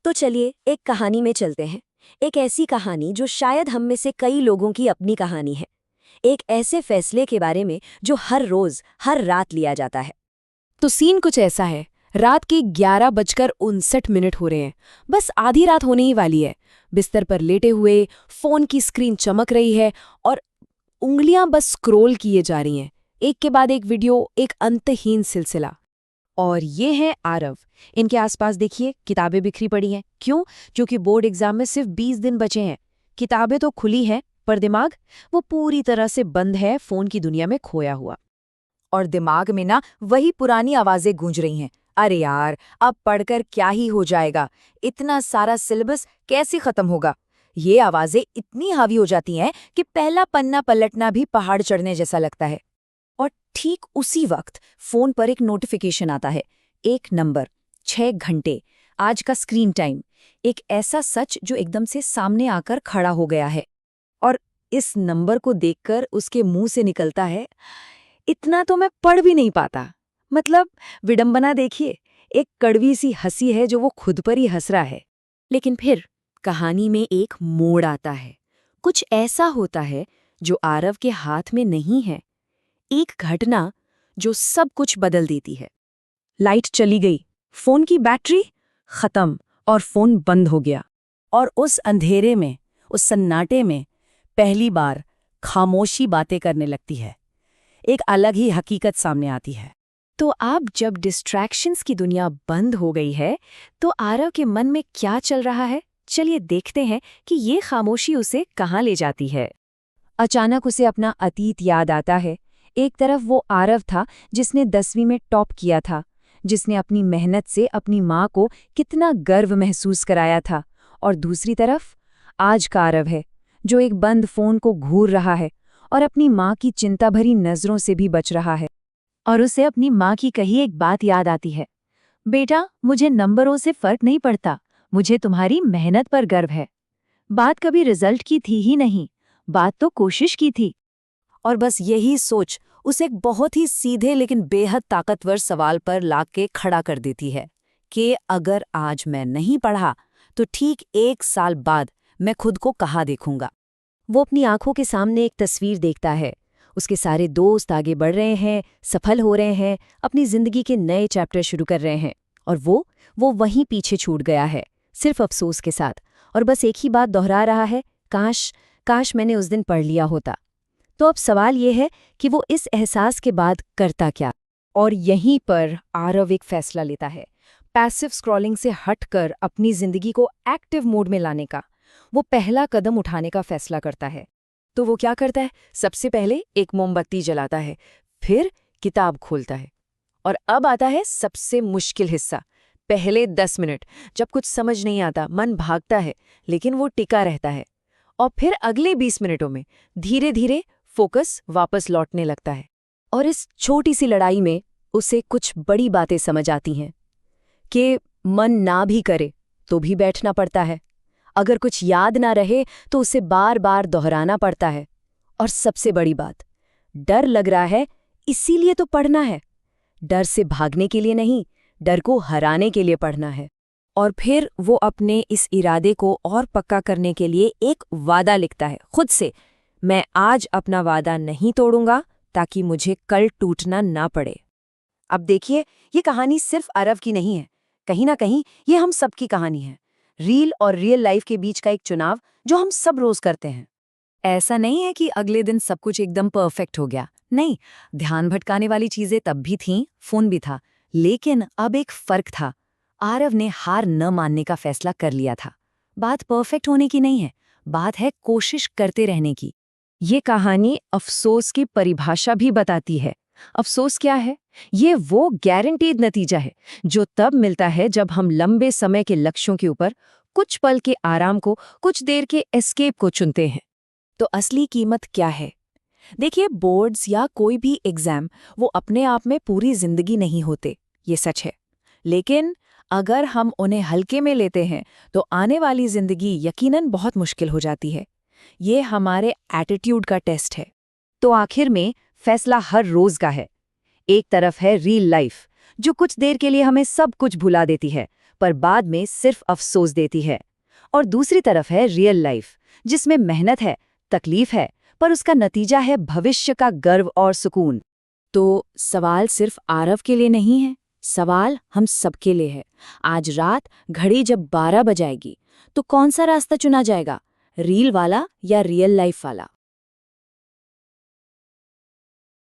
तो चलिए एक कहानी में चलते हैं। एक ऐसी कहानी जो शायद हम में से कई लोगों की अपनी कहानी है। एक ऐसे फैसले के बारे में जो हर रोज हर रात लिया जाता है। तो सीन कुछ ऐसा है। रात के 11:59 हो रहे हैं। बस आधी रात होने ही वाली है। बिस्तर पर लेटे हुए फोन की स्क्रीन चमक रही है और उंगलियां बस स्क्रॉल किए जा रही हैं, एक के बाद एक वीडियो, एक अंतहीन सिलसिला। और ये है आरव। इनके आसपास देखिए, किताबें बिखरी पड़ी हैं। क्यों? क्योंकि बोर्ड एग्जाम में सिर्फ 20 दिन बचे हैं। किताबें तो खुली हैं, पर दिमाग वो पूरी तरह से बंद है, फोन की दुनिया में खोया हुआ। और दिमाग में ना वही पुरानी आवाजें गूंज रही हैं। अरे यार, अब पढ़कर क्या ही हो जाएगा, इतना सारा सिलेबस कैसे खत्म होगा। ये आवाजें इतनी हावी हो जाती हैं कि पहला पन्ना पलटना भी पहाड़ चढ़ने जैसा लगता है। और ठीक उसी वक्त फोन पर एक नोटिफिकेशन आता है। एक नंबर, 6 घंटे, आज का स्क्रीन टाइम। एक ऐसा सच जो एकदम से सामने आकर खड़ा हो गया है। और इस नंबर को देखकर उसके मुंह से निकलता है, इतना तो मैं पढ़ भी नहीं पाता। मतलब विडंबना देखिए, एक कड़वी सी हंसी है जो वो खुद पर ही हंस रहा है। लेकिन फिर कहानी में एक मोड़ आता है। कुछ ऐसा होता है जो आरव के हाथ में नहीं है। एक घटना जो सब कुछ बदल देती है। लाइट चली गई, फोन की बैटरी खत्म और फोन बंद हो गया। और उस अंधेरे में, उस सन्नाटे में पहली बार खामोशी बातें करने लगती है। एक अलग ही हकीकत सामने आती है। तो अब जब डिस्ट्रैक्शंस की दुनिया बंद हो गई है, तो आरव के मन में क्या चल रहा है? चलिए देखते हैं कि ये खामोशी उसे कहाँ ले जाती है। अचानक उसे अपना अतीत याद आता है। एक तरफ वो आरव था जिसने 10वीं में टॉप किया था, जिसने अपनी मेहनत से अपनी माँ को कितना गर्व महसूस कराया था, और दूसरी तरफ आज का आरव है जो एक बंद फोन को घूर रहा है और अपनी माँ की चिंता भरी नजरों से भी बच रहा है। और उसे अपनी माँ की कही एक बात याद आती है, बेटा, मुझे नंबरों से फर्क नहीं पड़ता, मुझे तुम्हारी मेहनत पर गर्व है। बात कभी रिजल्ट की थी ही नहीं, बात तो कोशिश की थी। और बस यही सोच उसे एक बहुत ही सीधे लेकिन बेहद ताकतवर सवाल पर लाके खड़ा कर देती है कि अगर आज मैं नहीं पढ़ा तो ठीक 1 साल बाद मैं खुद को कहाँ देखूंगा। वो अपनी आंखों के सामने एक तस्वीर देखता है। उसके सारे दोस्त आगे बढ़ रहे हैं, सफल हो रहे हैं, अपनी जिंदगी के नए चैप्टर शुरू कर रहे हैं, और वो वहीं पीछे छूट गया है, सिर्फ अफसोस के साथ। और बस एक ही बात दोहरा रहा है, काश मैंने उस दिन पढ़ लिया होता। तो अब सवाल ये है कि वो इस एहसास के बाद करता क्या। और यहीं पर आरव एक फैसला लेता है, पैसिव स्क्रॉलिंग से हटकर अपनी जिंदगी को एक्टिव मोड में लाने का। वो पहला कदम उठाने का फैसला करता है। तो वो क्या करता है? सबसे पहले एक मोमबत्ती जलाता है, फिर किताब खोलता है। और अब आता है सबसे मुश्किल हिस्सा, पहले 10 मिनट, जब कुछ समझ नहीं आता, मन भागता है, लेकिन वो टिका रहता है। और फिर अगले 20 मिनटों में धीरे धीरे फोकस वापस लौटने लगता है। और इस छोटी सी लड़ाई में उसे कुछ बड़ी बातें समझ आती हैं कि मन ना भी करे तो भी बैठना पड़ता है, अगर कुछ याद ना रहे तो उसे बार बार दोहराना पड़ता है, और सबसे बड़ी बात, डर लग रहा है इसीलिए तो पढ़ना है। डर से भागने के लिए नहीं, डर को हराने के लिए पढ़ना है। और फिर वो अपने इस इरादे को और पक्का करने के लिए एक वादा लिखता है खुद से, मैं आज अपना वादा नहीं तोड़ूंगा ताकि मुझे कल टूटना ना पड़े। अब देखिए, ये कहानी सिर्फ आरव की नहीं है, कहीं ना कहीं ये हम सबकी कहानी है। रील और रियल लाइफ के बीच का एक चुनाव जो हम सब रोज करते हैं। ऐसा नहीं है कि अगले दिन सब कुछ एकदम परफेक्ट हो गया, नहीं, ध्यान भटकाने वाली चीजें तब भी थीं, फोन भी था, लेकिन अब एक फर्क था। आरव ने हार न मानने का फैसला कर लिया था। बात परफेक्ट होने की नहीं है, बात है कोशिश करते रहने की। ये कहानी अफसोस की परिभाषा भी बताती है। अफसोस क्या है? ये वो गारंटीड नतीजा है जो तब मिलता है जब हम लंबे समय के लक्ष्यों के ऊपर कुछ पल के आराम को, कुछ देर के एस्केप को चुनते हैं। तो असली कीमत क्या है? देखिए, बोर्ड्स या कोई भी एग्जाम वो अपने आप में पूरी जिंदगी नहीं होते, ये सच है। लेकिन अगर हम उन्हें हल्के में लेते हैं तो आने वाली जिंदगी यकीनन बहुत मुश्किल हो जाती है। ये हमारे एटीट्यूड का टेस्ट है। तो आखिर में फैसला हर रोज का है। एक तरफ है रियल लाइफ जो कुछ देर के लिए हमें सब कुछ भुला देती है, पर बाद में सिर्फ अफसोस देती है। और दूसरी तरफ है रियल लाइफ, जिसमें मेहनत है, तकलीफ है, पर उसका नतीजा है भविष्य का गर्व और सुकून। तो सवाल सिर्फ आरव के लिए नहीं है, सवाल हम सबके लिए है। आज रात घड़ी जब 12 बजाएगी तो कौन सा रास्ता चुना जाएगा, रील वाला या रियल लाइफ वाला?